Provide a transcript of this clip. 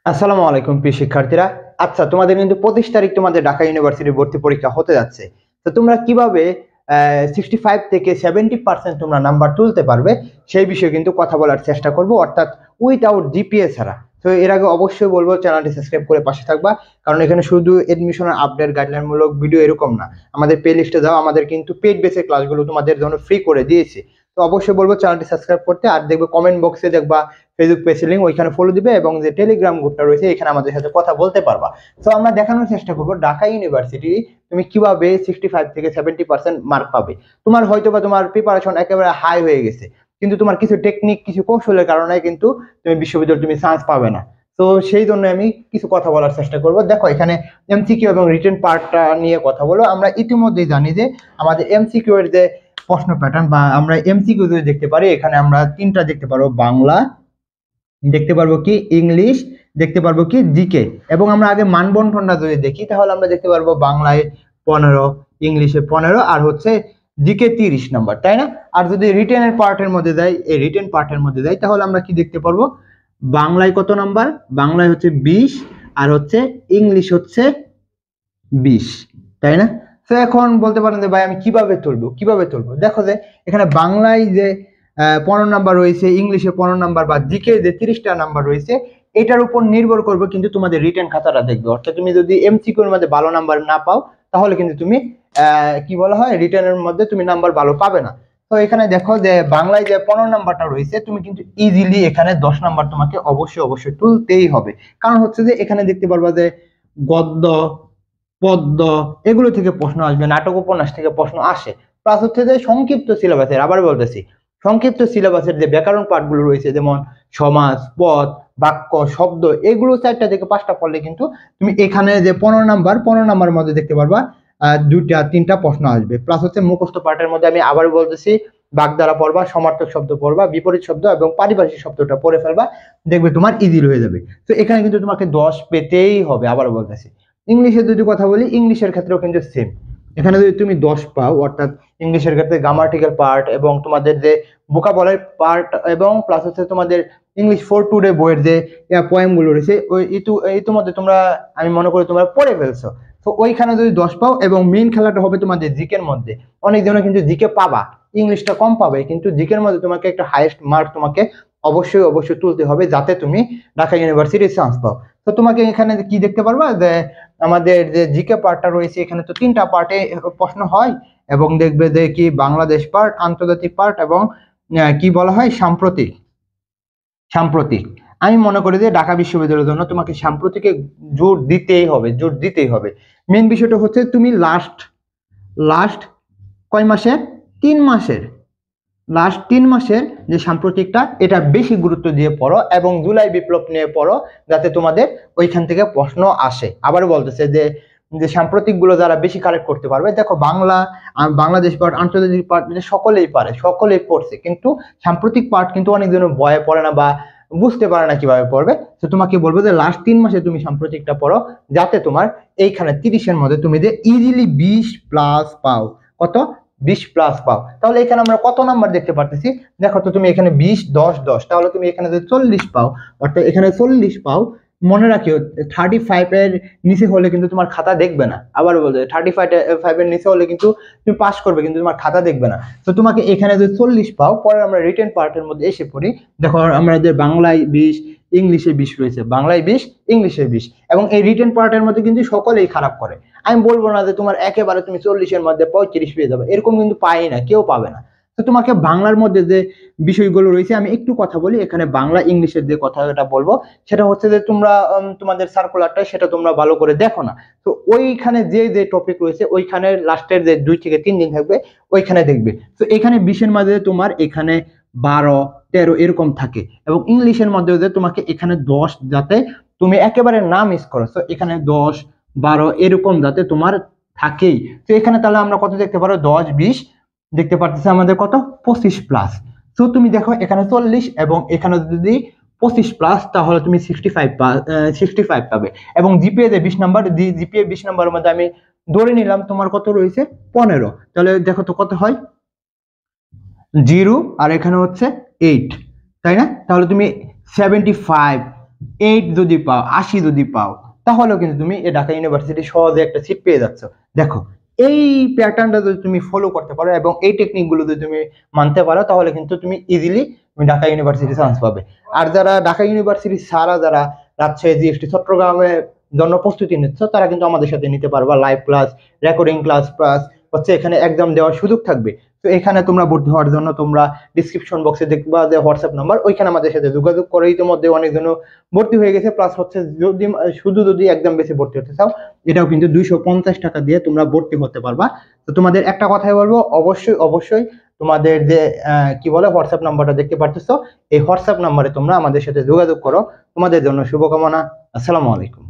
আসসালামু আলাইকুম প্রিয় শিক্ষার্থীরা। আচ্ছা, তোমাদের কিন্তু 25 তারিখ তোমাদের ঢাকা ইউনিভার্সিটি ভর্তি পরীক্ষা হতে যাচ্ছে। তো তোমরা কিভাবে 65 থেকে 70% তোমরা নাম্বার তুলতে পারবে সেই বিষয়ে কিন্তু কথা বলার চেষ্টা করব, অর্থাৎ উইথআউট জিপিএ ছাড়া। তো এর আগে অবশ্যই বলবো চ্যানেলটি সাবস্ক্রাইব করে পাশে থাকবা, কারণ এখানে শুধু এডমিশনের আপডেট গাইডলাইন মূলক ভিডিও এরকম না, আমাদের প্লে লিস্টে যাও, আমাদের কিন্তু পেড বেসিক ক্লাসগুলো তোমাদের জন্য ফ্রি করে দিয়েছি। তো অবশ্যই বলবো চ্যানেলটি সাবস্ক্রাইব করতে, আর দেখবে কমেন্ট বক্সে দেখবা ফেসবুক পেজের লিংক, ওইখানে ফলো দিবে, এবং যে টেলিগ্রাম গ্রুপটা রয়েছে এখানে আমাদের সাথে কথা বলতে পারবা। তো আমরা দেখানোর চেষ্টা করবো ঢাকা ইউনিভার্সিটি তুমি কিভাবে 65 থেকে 70% মার্ক পাবে। তোমার হয়তোবা তোমার প্রিপারেশন একেবারে হাই হয়ে গেছে, কিন্তু তোমার কিছু টেকনিক, কিছু কৌশলের কারণে কিন্তু তুমি বিশ্ববিদ্যালয়ে তুমি চান্স পাবে না। তো সেই জন্য আমি কিছু কথা বলার চেষ্টা করব। দেখো, এখানে এমসিকিউ এবং রিটেন পার্টটা নিয়ে কথা বলো। আমরা ইতিমধ্যেই জানি যে আমাদের এমসিকিউ এর যে প্রশ্ন প্যাটার্ন, বা আমরা এমসিকিউ যদি দেখতে পারি, এখানে আমরা তিনটা দেখতে পারবো, বাংলা দেখতে পারবো, কি ইংলিশ দেখতে পারবো, কি জিকে। এবং আমরা আগে মানবন্টনটা যদি দেখি, তাহলে আমরা দেখতে পারবো বাংলায় 15, ইংলিশে 15, আর হচ্ছে জিকে 30 নাম্বার, তাই না? আর যদি রিটেনের পার্টের মধ্যে যাই, এই রিটেন পার্টের মধ্যে যাই, তাহলে আমরা কি দেখতে পারবো, বাংলায় কত নাম্বার, বাংলায় হচ্ছে 20, আর হচ্ছে ইংলিশ হচ্ছে 20, তাই না? তো এখন বলতে পারেন যে ভাই আমি কিভাবে তুলবো। দেখো যে এখানে বাংলায় যে 15 নাম্বার রয়েছে, ইংলিশে 15 নাম্বার, বা জিকে যে 30টা নাম্বার রয়েছে, এটার উপর নির্ভর করবে কিন্তু তোমাদের রিটেন খাতাটা দেখবে। অর্থাৎ তুমি যদি এমসিকিউর মধ্যে ভালো নাম্বার না পাও, তাহলে কিন্তু তুমি কি বলা হয়, রিটেনের মধ্যে তুমি নাম্বার ভালো পাবে না। তো এখানে দেখো যে বাংলায় যে 15 নাম্বারটা রয়েছে, তুমি কিন্তু ইজিলি এখানে 10 নাম্বার তোমাকে অবশ্যই তুলতেই হবে। কারণ হচ্ছে যে এখানে দেখতে পারবা যে গদ্য, পদ্য, এগুলো থেকে প্রশ্ন আসবে, নাটক উপন্যাস থেকে প্রশ্ন আসে। প্লাস হচ্ছে যে সংক্ষিপ্ত সিলেবাসের, আবার বলতেছি, সংক্ষিপ্ত সিলেবাসের যে ব্যাকরণ পাঠগুলো রয়েছে, যেমন সমাস, পদ, বাক্য, শব্দ, এগুলো 4টা থেকে 5টা পড়লে কিন্তু তুমি এখানে যে 15 নাম্বার মধ্যে দেখতে পারবা 2টা 3টা প্রশ্ন আসবে। প্লাস হচ্ছে মুখস্থ পাঠের মধ্যে আমি আবার বলতেছি, বাগধারা পড়বা, সমার্থক শব্দ পড়বা, বিপরীত শব্দ এবং পারিভাষিক শব্দটা পড়ে ফেলবা, দেখবে তোমার ইজি হয়ে যাবে। তো এখানে কিন্তু তোমাকে 10 পেতেই হবে, আবার বলতেছি। ইংলিশের যদি কথা বলি, ইংলিশের ক্ষেত্রেও কিন্তু সেম। এখানে যদি তুমি 10 পাও, অর্থাৎ ইংলিশের ক্ষেত্রে গ্রামাটিক্যাল পার্ট এবং তোমাদের যে ভোকাবুলারি পার্ট, এবং প্লাস হচ্ছে তোমাদের ইংলিশ 4 টুডে বইয়ের যে পয়েমগুলো রয়েছে, ওই ইতিমধ্যে তোমরা, আমি মনে করি তোমরা পড়ে ফেলছো। তো ওইখানে যদি 10 পাও, এবং মেইন খেলাটা হবে তোমাদের জিকের মধ্যে। অনেক জনে কিন্তু জিকে পাবা, ইংলিশটা কম পাবে, কিন্তু জিকের মধ্যে তোমাকে একটা হাইয়েস্ট মার্ক তোমাকে অবশ্যই তুলতে হবে, যাতে তুমি ঢাকা ইউনিভার্সিটির চান্স পাও। তো তোমাকে এখানে কি দেখতে পারবা যে আমাদের যে জিকে পার্টটা রয়েছে, এখানে তো 3টা পার্টে প্রশ্ন হয়, এবং দেখবে যে কি বাংলাদেশ পার্ট, আন্তর্জাতিক পার্ট, এবং কি বলা হয়, সাম্প্রতিক। আমি মনে করি যে ঢাকা বিশ্ববিদ্যালয়ের জন্য তোমাকে সাম্প্রতিকে জোর দিতেই হবে। মেন বিষয়টা হচ্ছে তুমি লাস্ট কয় মাসের, 3 মাসের, লাস্ট 3 মাসের যে সাম্প্রতিকটা, এটা বেশি গুরুত্ব দিয়ে পড়ো, এবং জুলাই বিপ্লব নিয়ে পড়ো, যাতে তোমাদের ওইখান থেকে প্রশ্ন আসে। আবার বলতেছে যে যে সাম্প্রতিক গুলো যারা বেশি কালেক্ট করতে পারবে, দেখো বাংলাদেশ পার্ট, আন্তর্জাতিক পার্ট সকলেই পড়ছে, কিন্তু সাম্প্রতিক পার্ট কিন্তু অনেকজনের ভয়ে পড়ে না, বা বুঝতে পারে না কিভাবে পড়বে। তো তোমাকে বলবো যে লাস্ট 3 মাসে তুমি সাম্প্রতিকটা পড়ো, যাতে তোমার এইখানে 30-এর মধ্যে তুমি যে ইজিলি 20+ পাও। কত? 20+ পাও। তাহলে এখানে আমরা কত নাম্বার দেখতে পারতেছি, দেখো তো, তুমি এখানে 20, 10, 10, তাহলে তুমি এখানে যদি 40 পাও, অর্থাৎ এখানে 40 পাও, মনে রাখিও 35 এর নিচে হলে কিন্তু তোমার খাতা দেখবে না। আবার বলতে, 35 এর নিচে হলে কিন্তু তুমি পাস করবে, কিন্তু তোমার খাতা দেখবে না। তো তোমাকে এখানে যদি 40 পাও, পরে আমরা রিটেন পার্টের মধ্যে এসে পড়ি। দেখো, আমাদের বাংলায় 20, ইংলিশে 20 রয়েছে, বাংলায় 20, ইংলিশে 20, এবং এই রিটেন পার্টের মধ্যে কিন্তু সকলেই খারাপ করে। আমি বলবো না যে তোমার একেবারে তুমি 40-এর মধ্যে 35 পেয়ে যাবে, এরকম কিন্তু পাই না, কেউ পাবে না। তো তোমাকে বাংলার মধ্যে যে বিষয়গুলো রয়েছে, আমি একটু কথা বলি। এখানে বাংলা ইংলিশের যে কথাটা বলবো, সেটা হচ্ছে যে তোমরা তোমাদের সার্কুলারটা সেটা তোমরা ভালো করে দেখো না। তো ওইখানে যে টপিক রয়েছে, ওইখানে লাস্টের যে 2 থেকে 3 দিন থাকবে, ওইখানে দেখবে। তো এখানে 20-এর মধ্যে তোমার এখানে 12, 13 এরকম থাকে, এবং ইংলিশের মধ্যে যে তোমাকে এখানে 10, যাতে তুমি একেবারে না মিস করো। তো এখানে 10, 12 এরকম যাতে তোমার থাকেই। তো এখানে তাহলে আমরা কত দেখতে পারো, 10, 20 দেখতে পারতেছি, আমাদের কত, 25+। তো তুমি দেখো এখানে 40, এবং এখানে যদি 25+, তাহলে তুমি 65 পাবে। এবং জিপিএ যে 20 নাম্বার, জিপিএ 20 নাম্বারের মধ্যে আমি ধরে নিলাম তোমার কত রয়েছে, 15। তাহলে দেখো তো কত হয়, 0, আর এখানে হচ্ছে 8, তাই না? তাহলে তুমি 75 8 যদি পাও, 80 যদি পাও, তাহলেও কিন্তু তুমি এই ঢাকা ইউনিভার্সিটি সহজে একটা সিট পেয়ে যাচ্ছ। দেখো, এই প্যাটার্নটা যদি তুমি ফলো করতে পারো এবং এই টেকনিক গুলো যদি তুমি মানতে পারো, তাহলে কিন্তু তুমি ইজিলি তুমি ঢাকা ইউনিভার্সিটি চান্স পাবে। আর যারা ঢাকা ইউনিভার্সিটি ছাড়া যারা রাজশাহী, জিএসটি, চট্টগ্রামের জন্য প্রস্তুতি নিচ্ছ, তারা কিন্তু আমাদের সাথে নিতে পারবা। Live class, recording class plus হচ্ছে এখানে এক্সাম দেওয়ার সুযোগ থাকবে। তো এখানে তোমরা ভর্তি হওয়ার জন্য তোমরা ডিসক্রিপশন বক্সে দেখবা যে হোয়াটসঅ্যাপ নাম্বার, ওইখানে আমাদের সাথে যোগাযোগ করে। ইতিমধ্যে অনেকজন ভর্তি হয়ে গেছে। প্লাস হচ্ছে যদি শুধু যদি একদম বেশি ভর্তি হতে চাও, এটাও কিন্তু 250 টাকা দিয়ে তোমরা ভর্তি হতে পারবা। তো তোমাদের একটা কথাই বলবো, অবশ্যই অবশ্যই তোমাদের যে কি বলে হোয়াটসঅ্যাপ নাম্বারটা দেখতে পারতেছো, এই হোয়াটসঅ্যাপ নাম্বারে তোমরা আমাদের সাথে যোগাযোগ করো। তোমাদের জন্য শুভকামনা। আসসালামু আলাইকুম।